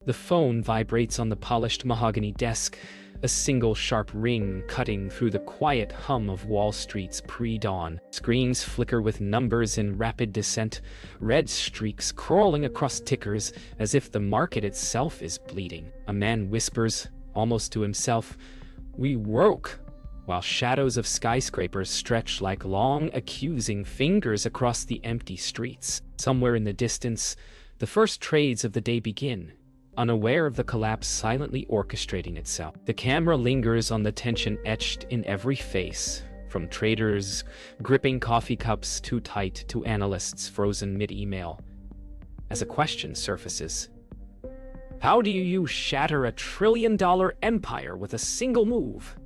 The phone vibrates on the polished mahogany desk, a single sharp ring cutting through the quiet hum of Wall Street's pre-dawn. Screens flicker with numbers in rapid descent, red streaks crawling across tickers as if the market itself is bleeding. A man whispers, almost to himself, "We woke," while shadows of skyscrapers stretch like long, accusing fingers across the empty streets. Somewhere in the distance, the first trades of the day begin, unaware of the collapse silently orchestrating itself. The camera lingers on the tension etched in every face, from traders gripping coffee cups too tight to analysts frozen mid-email. As a question surfaces, how do you shatter a trillion-dollar empire with a single move?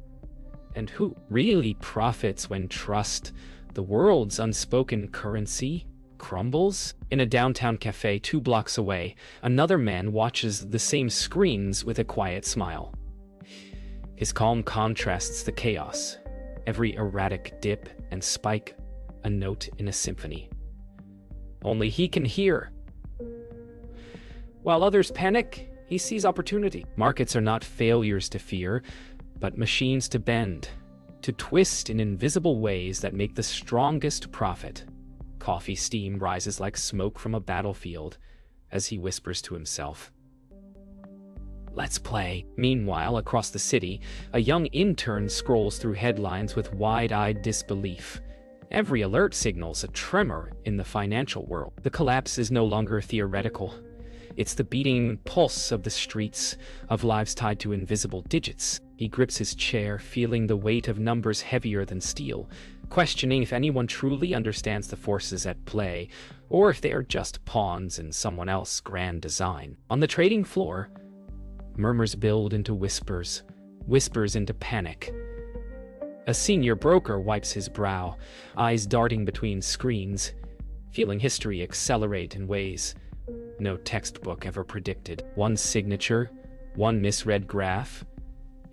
And who really profits when trust, the world's unspoken currency, crumbles? In a downtown cafe 2 blocks away, another man watches the same screens with a quiet smile. His calm contrasts the chaos, every erratic dip and spike, a note in a symphony. Only he can hear. While others panic, he sees opportunity. Markets are not failures to fear, but machines to bend, to twist in invisible ways that make the strongest profit. Coffee steam rises like smoke from a battlefield as he whispers to himself, "Let's play." Meanwhile, across the city, a young intern scrolls through headlines with wide-eyed disbelief. Every alert signals a tremor in the financial world. The collapse is no longer theoretical. It's the beating pulse of the streets, of lives tied to invisible digits. He grips his chair, feeling the weight of numbers heavier than steel, questioning if anyone truly understands the forces at play, or if they are just pawns in someone else's grand design. On the trading floor, murmurs build into whispers, whispers into panic. A senior broker wipes his brow, eyes darting between screens, feeling history accelerate in ways no textbook ever predicted. One signature, one misread graph,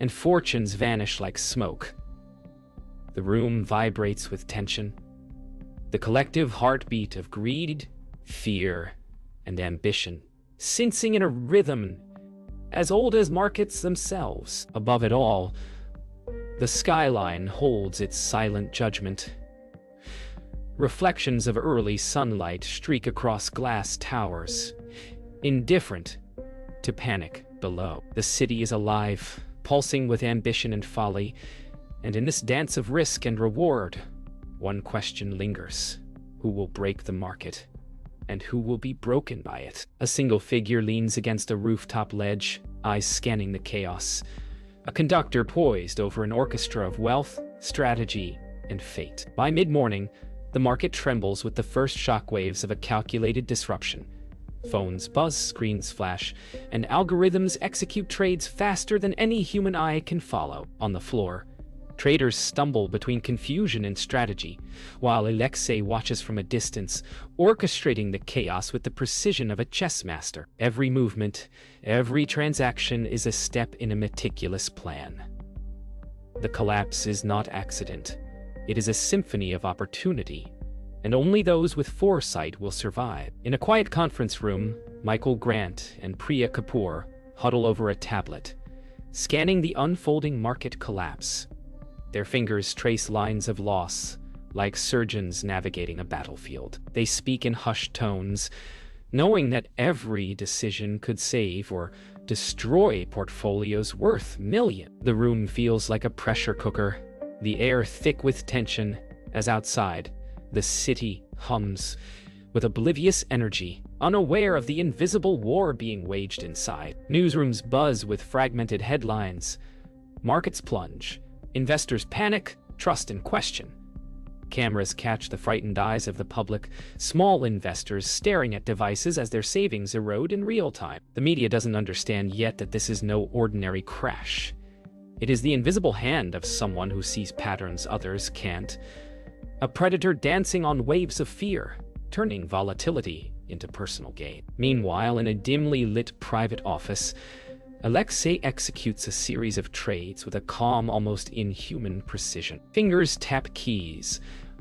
and fortunes vanish like smoke. The room vibrates with tension, the collective heartbeat of greed, fear, and ambition, sensing in a rhythm as old as markets themselves. Above it all, the skyline holds its silent judgment. Reflections of early sunlight streak across glass towers, indifferent to panic below. The city is alive, pulsing with ambition and folly, and in this dance of risk and reward, one question lingers: who will break the market, and who will be broken by it? A single figure leans against a rooftop ledge, eyes scanning the chaos. A conductor poised over an orchestra of wealth, strategy, and fate. By mid-morning, the market trembles with the first shockwaves of a calculated disruption. Phones buzz, screens flash, and algorithms execute trades faster than any human eye can follow. On the floor, traders stumble between confusion and strategy, while Alexei watches from a distance, orchestrating the chaos with the precision of a chess master. Every movement, every transaction is a step in a meticulous plan. The collapse is not accident. It is a symphony of opportunity, and only those with foresight will survive. In a quiet conference room, Michael Grant and Priya Kapoor huddle over a tablet, scanning the unfolding market collapse. Their fingers trace lines of loss, like surgeons navigating a battlefield. They speak in hushed tones, knowing that every decision could save or destroy portfolios worth millions. The room feels like a pressure cooker, the air thick with tension, as outside, the city hums with oblivious energy, unaware of the invisible war being waged inside. Newsrooms buzz with fragmented headlines. Markets plunge. Investors panic, trust and question. Cameras catch the frightened eyes of the public, small investors staring at devices as their savings erode in real time. The media doesn't understand yet that this is no ordinary crash. It is the invisible hand of someone who sees patterns others can't. A predator dancing on waves of fear, turning volatility into personal gain. Meanwhile, in a dimly lit private office, Alexei executes a series of trades with a calm, almost inhuman precision. Fingers tap keys,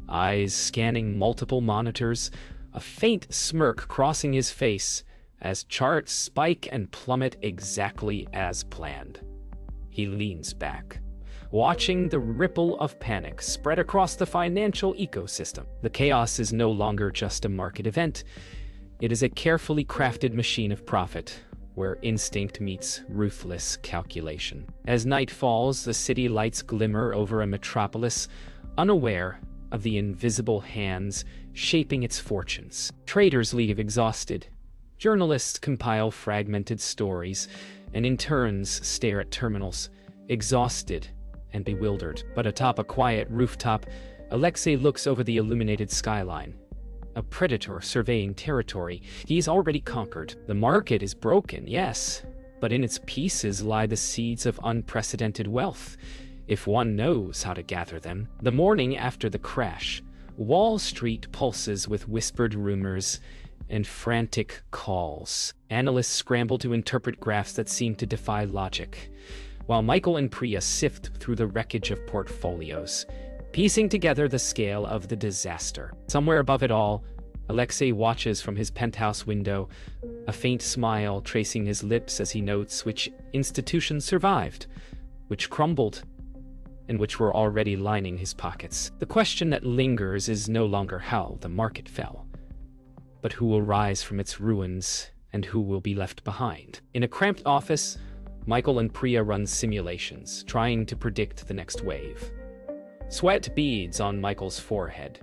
eyes scanning multiple monitors, a faint smirk crossing his face as charts spike and plummet exactly as planned. He leans back, watching the ripple of panic spread across the financial ecosystem. The chaos is no longer just a market event. It is a carefully crafted machine of profit, where instinct meets ruthless calculation. As night falls, the city lights glimmer over a metropolis, unaware of the invisible hands shaping its fortunes. Traders leave exhausted. Journalists compile fragmented stories, and interns stare at terminals, exhausted and bewildered. But atop a quiet rooftop, Alexei looks over the illuminated skyline. A predator surveying territory he's already conquered. The market is broken, yes, but in its pieces lie the seeds of unprecedented wealth, if one knows how to gather them. The morning after the crash, Wall Street pulses with whispered rumors and frantic calls. Analysts scramble to interpret graphs that seem to defy logic, while Michael and Priya sift through the wreckage of portfolios, piecing together the scale of the disaster. Somewhere above it all, Alexei watches from his penthouse window, a faint smile tracing his lips as he notes which institutions survived, which crumbled, and which were already lining his pockets. The question that lingers is no longer how the market fell, but who will rise from its ruins and who will be left behind. In a cramped office, Michael and Priya run simulations, trying to predict the next wave. Sweat beads on Michael's forehead.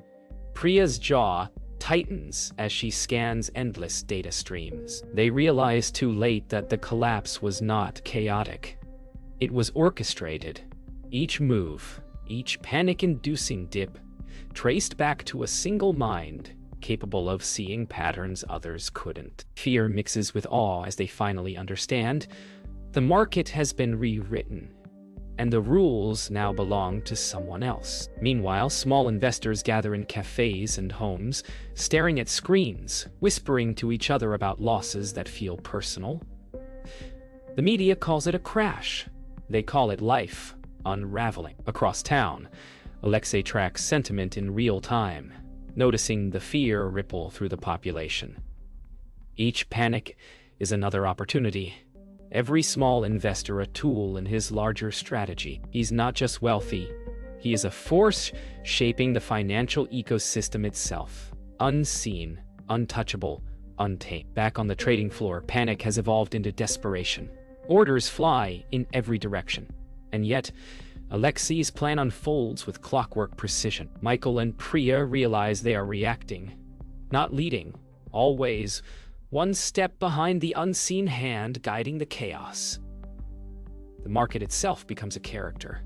Priya's jaw tightens as she scans endless data streams. They realize too late that the collapse was not chaotic. It was orchestrated. Each move, each panic-inducing dip, traced back to a single mind capable of seeing patterns others couldn't. Fear mixes with awe as they finally understand. The market has been rewritten, and the rules now belong to someone else. Meanwhile, small investors gather in cafes and homes, staring at screens, whispering to each other about losses that feel personal. The media calls it a crash. They call it life unraveling. Across town, Alexei tracks sentiment in real time, noticing the fear ripple through the population. Each panic is another opportunity. Every small investor a tool in his larger strategy. He's not just wealthy, he is a force shaping the financial ecosystem itself. Unseen, untouchable, untamed. Back on the trading floor, panic has evolved into desperation. Orders fly in every direction. And yet, Alexei's plan unfolds with clockwork precision. Michael and Priya realize they are reacting, not leading, always one step behind the unseen hand guiding the chaos. The market itself becomes a character,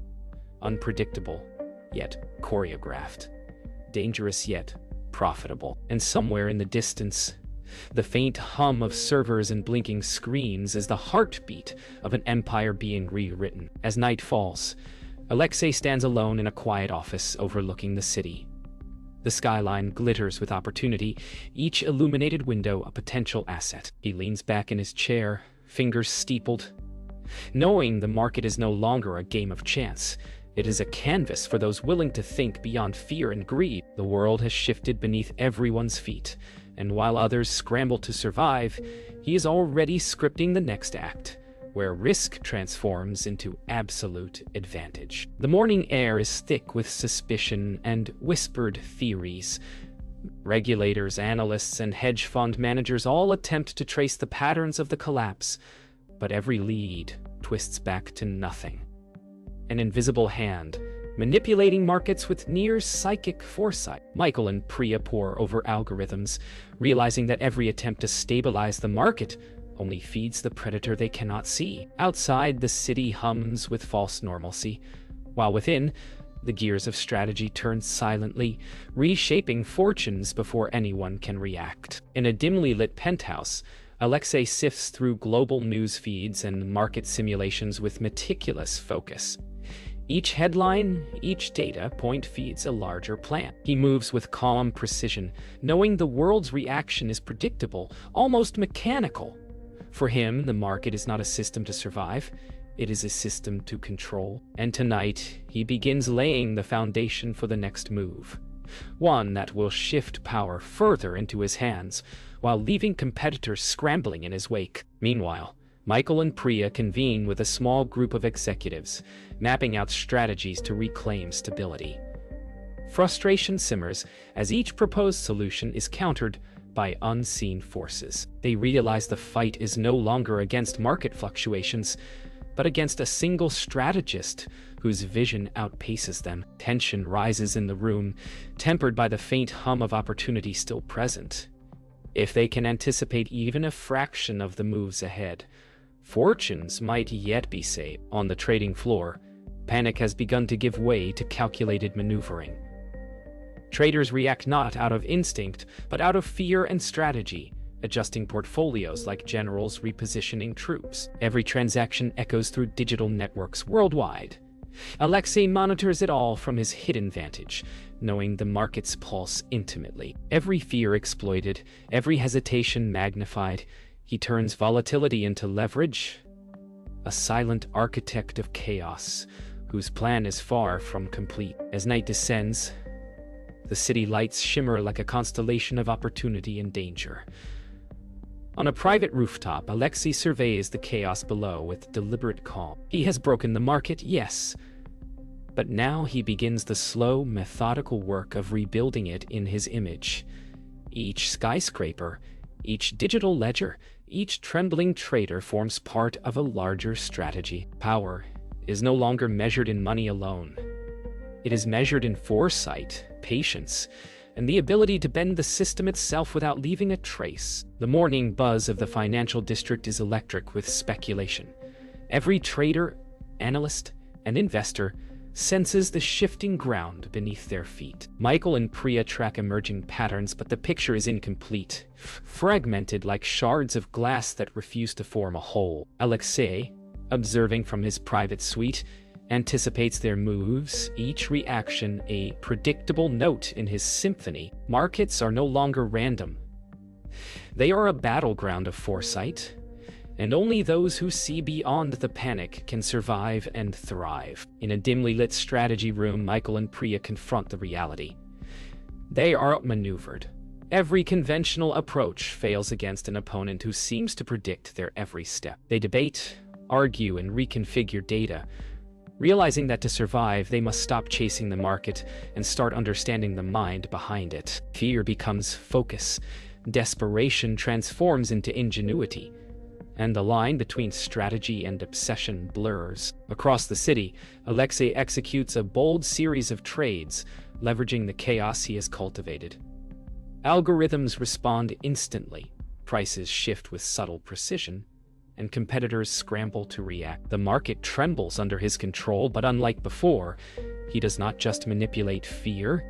unpredictable, yet choreographed, dangerous yet profitable. And somewhere in the distance, the faint hum of servers and blinking screens is the heartbeat of an empire being rewritten. As night falls, Alexei stands alone in a quiet office overlooking the city. The skyline glitters with opportunity, each illuminated window a potential asset. He leans back in his chair, fingers steepled. Knowing the market is no longer a game of chance, it is a canvas for those willing to think beyond fear and greed. The world has shifted beneath everyone's feet, and while others scramble to survive, he is already scripting the next act, where risk transforms into absolute advantage. The morning air is thick with suspicion and whispered theories. Regulators, analysts, and hedge fund managers all attempt to trace the patterns of the collapse, but every lead twists back to nothing. An invisible hand, manipulating markets with near psychic foresight. Michael and Priya pore over algorithms, realizing that every attempt to stabilize the market only feeds the predator they cannot see. Outside, the city hums with false normalcy, while within, the gears of strategy turn silently, reshaping fortunes before anyone can react. In a dimly lit penthouse, Alexei sifts through global news feeds and market simulations with meticulous focus. Each headline, each data point feeds a larger plan. He moves with calm precision, knowing the world's reaction is predictable, almost mechanical. For him, the market is not a system to survive, it is a system to control. And tonight, he begins laying the foundation for the next move. One that will shift power further into his hands, while leaving competitors scrambling in his wake. Meanwhile, Michael and Priya convene with a small group of executives, mapping out strategies to reclaim stability. Frustration simmers as each proposed solution is countered by unseen forces. They realize the fight is no longer against market fluctuations, but against a single strategist whose vision outpaces them. Tension rises in the room, tempered by the faint hum of opportunity still present. If they can anticipate even a fraction of the moves ahead, fortunes might yet be saved. On the trading floor, panic has begun to give way to calculated maneuvering. Traders react not out of instinct, but out of fear and strategy, adjusting portfolios like generals repositioning troops. Every transaction echoes through digital networks worldwide. Alexei monitors it all from his hidden vantage, knowing the market's pulse intimately. Every fear exploited, every hesitation magnified, he turns volatility into leverage. A silent architect of chaos, whose plan is far from complete. As night descends, the city lights shimmer like a constellation of opportunity and danger. On a private rooftop, Alexei surveys the chaos below with deliberate calm. He has broken the market, yes, but now he begins the slow, methodical work of rebuilding it in his image. Each skyscraper, each digital ledger, each trembling trader forms part of a larger strategy. Power is no longer measured in money alone. It is measured in foresight, patience, and the ability to bend the system itself without leaving a trace. The morning buzz of the financial district is electric with speculation. Every trader, analyst, and investor senses the shifting ground beneath their feet. Michael and Priya track emerging patterns, but the picture is incomplete, fragmented like shards of glass that refuse to form a whole. Alexei, observing from his private suite, anticipates their moves, each reaction a predictable note in his symphony. Markets are no longer random. They are a battleground of foresight, and only those who see beyond the panic can survive and thrive. In a dimly lit strategy room, Michael and Priya confront the reality. They are outmaneuvered. Every conventional approach fails against an opponent who seems to predict their every step. They debate, argue, and reconfigure data, realizing that to survive, they must stop chasing the market and start understanding the mind behind it. Fear becomes focus. Desperation transforms into ingenuity, and the line between strategy and obsession blurs. Across the city, Alexei executes a bold series of trades, leveraging the chaos he has cultivated. Algorithms respond instantly, prices shift with subtle precision, and competitors scramble to react. The market trembles under his control, but unlike before, he does not just manipulate fear,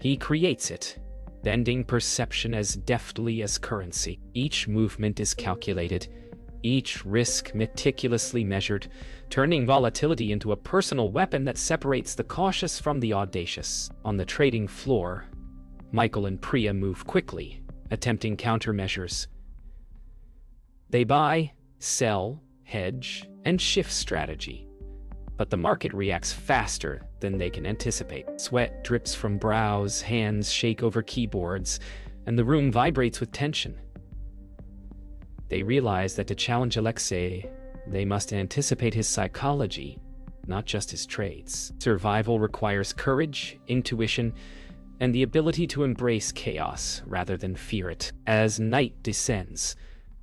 he creates it, bending perception as deftly as currency. Each movement is calculated, each risk meticulously measured, turning volatility into a personal weapon that separates the cautious from the audacious. On the trading floor, Michael and Priya move quickly, attempting countermeasures. They buy, sell, hedge, and shift strategy. But the market reacts faster than they can anticipate. Sweat drips from brows, hands shake over keyboards, and the room vibrates with tension. They realize that to challenge Alexei, they must anticipate his psychology, not just his trades. Survival requires courage, intuition, and the ability to embrace chaos rather than fear it. As night descends,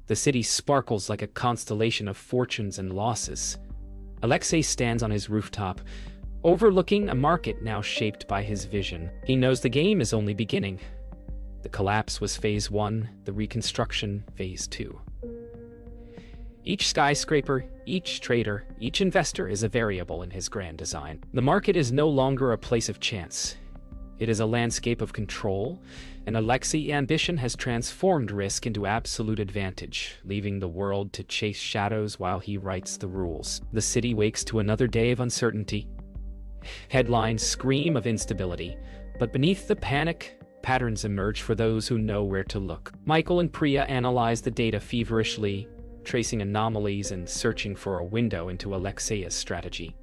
the city sparkles like a constellation of fortunes and losses. Alexei stands on his rooftop, overlooking a market now shaped by his vision. He knows the game is only beginning. The collapse was phase 1, the reconstruction phase 2. Each skyscraper, each trader, each investor is a variable in his grand design. The market is no longer a place of chance. It is a landscape of control, and Alexei's ambition has transformed risk into absolute advantage, leaving the world to chase shadows while he writes the rules. The city wakes to another day of uncertainty. Headlines scream of instability, but beneath the panic, patterns emerge for those who know where to look. Michael and Priya analyze the data feverishly, tracing anomalies and searching for a window into Alexei's strategy.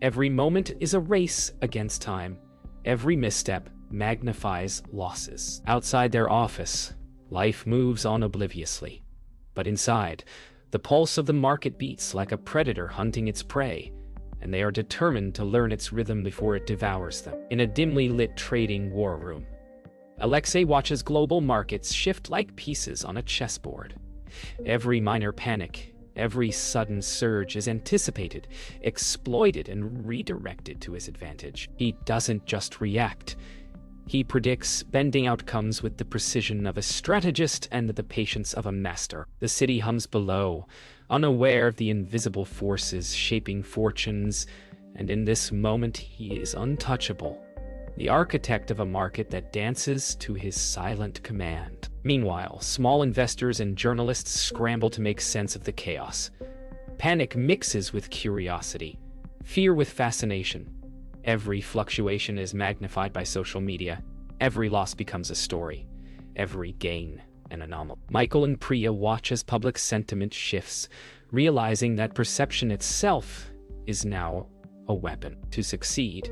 Every moment is a race against time. Every misstep magnifies losses. Outside their office, Life moves on obliviously. But inside, the pulse of the market beats like a predator hunting its prey, and they are determined to learn its rhythm before it devours them. In a dimly lit trading war room, Alexei watches global markets shift like pieces on a chessboard. Every minor panic, every sudden surge is anticipated, exploited, and redirected to his advantage. He doesn't just react. He predicts, bending outcomes with the precision of a strategist and the patience of a master. The city hums below, unaware of the invisible forces shaping fortunes, and in this moment he is untouchable, the architect of a market that dances to his silent command. Meanwhile, small investors and journalists scramble to make sense of the chaos. Panic mixes with curiosity, fear with fascination. Every fluctuation is magnified by social media. Every loss becomes a story. Every gain an anomaly. Michael and Priya watch as public sentiment shifts, realizing that perception itself is now a weapon. To succeed,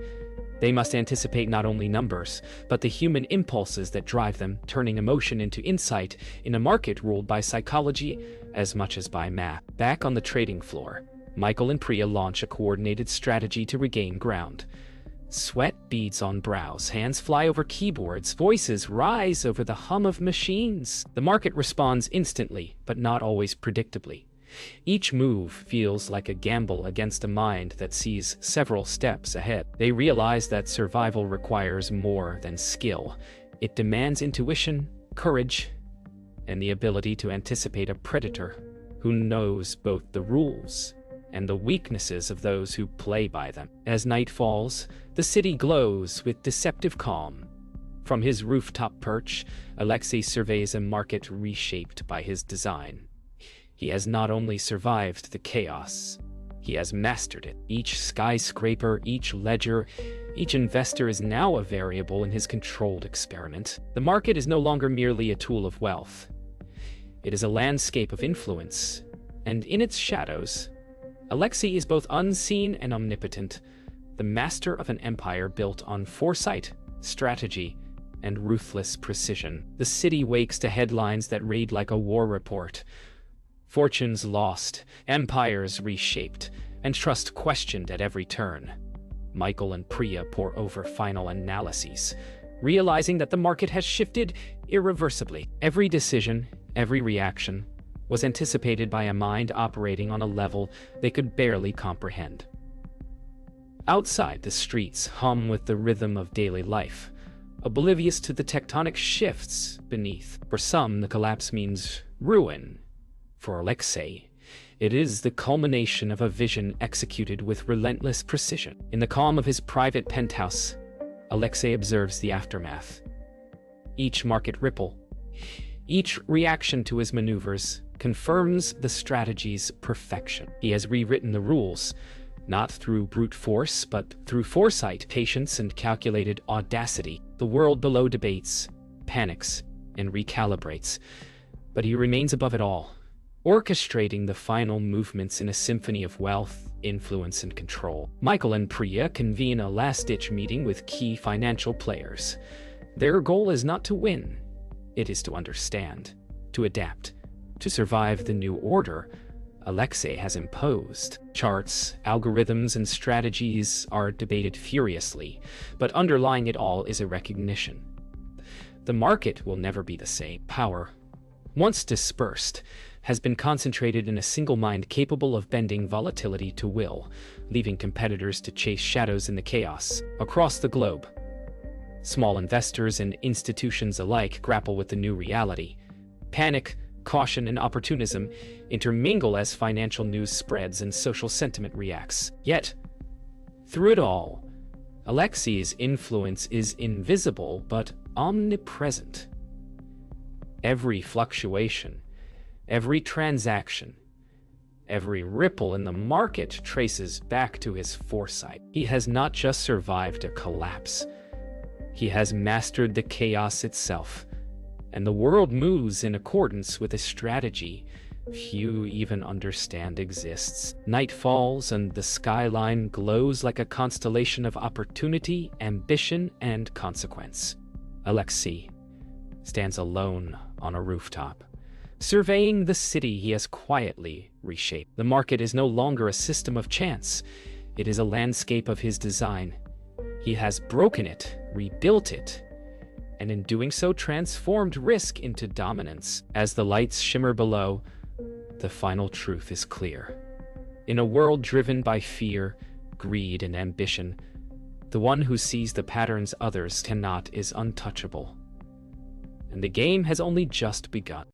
they must anticipate not only numbers, but the human impulses that drive them, turning emotion into insight in a market ruled by psychology as much as by math. Back on the trading floor, Michael and Priya launch a coordinated strategy to regain ground. Sweat beads on brows, hands fly over keyboards, voices rise over the hum of machines. The market responds instantly, but not always predictably. Each move feels like a gamble against a mind that sees several steps ahead. They realize that survival requires more than skill. It demands intuition, courage, and the ability to anticipate a predator who knows both the rules and the weaknesses of those who play by them. As night falls, the city glows with deceptive calm. From his rooftop perch, Alexei surveys a market reshaped by his design. He has not only survived the chaos, he has mastered it. Each skyscraper, each ledger, each investor is now a variable in his controlled experiment. The market is no longer merely a tool of wealth. It is a landscape of influence, and in its shadows, Alexei is both unseen and omnipotent, the master of an empire built on foresight, strategy, and ruthless precision. The city wakes to headlines that read like a war report. Fortunes lost, empires reshaped, and trust questioned at every turn. Michael and Priya pore over final analyses, realizing that the market has shifted irreversibly. Every decision, every reaction, was anticipated by a mind operating on a level they could barely comprehend. Outside, the streets hum with the rhythm of daily life, oblivious to the tectonic shifts beneath. For some, the collapse means ruin. For Alexei, it is the culmination of a vision executed with relentless precision. In the calm of his private penthouse, Alexei observes the aftermath. Each market ripple, each reaction to his maneuvers, confirms the strategy's perfection. He has rewritten the rules, not through brute force, but through foresight, patience, and calculated audacity. The world below debates, panics, and recalibrates, but he remains above it all, orchestrating the final movements in a symphony of wealth, influence, and control. Michael and Priya convene a last-ditch meeting with key financial players. Their goal is not to win, it is to understand, to adapt, to survive the new order Alexei has imposed. Charts, algorithms, and strategies are debated furiously, but underlying it all is a recognition. The market will never be the same. Power, once dispersed, has been concentrated in a single mind capable of bending volatility to will, leaving competitors to chase shadows in the chaos. Across the globe, small investors and institutions alike grapple with the new reality. Panic, caution, and opportunism intermingle as financial news spreads and social sentiment reacts. Yet, through it all, Alexei's influence is invisible but omnipresent. Every fluctuation, every transaction, every ripple in the market traces back to his foresight. He has not just survived a collapse, he has mastered the chaos itself, and the world moves in accordance with a strategy few even understand exists. Night falls and the skyline glows like a constellation of opportunity, ambition, and consequence. Alexei, stands alone on a rooftop, surveying the city he has quietly reshaped. The market is no longer a system of chance. It is a landscape of his design. He has broken it, rebuilt it, and in doing so transformed risk into dominance. As the lights shimmer below, the final truth is clear. In a world driven by fear, greed, and ambition, the one who sees the patterns others cannot is untouchable. And the game has only just begun.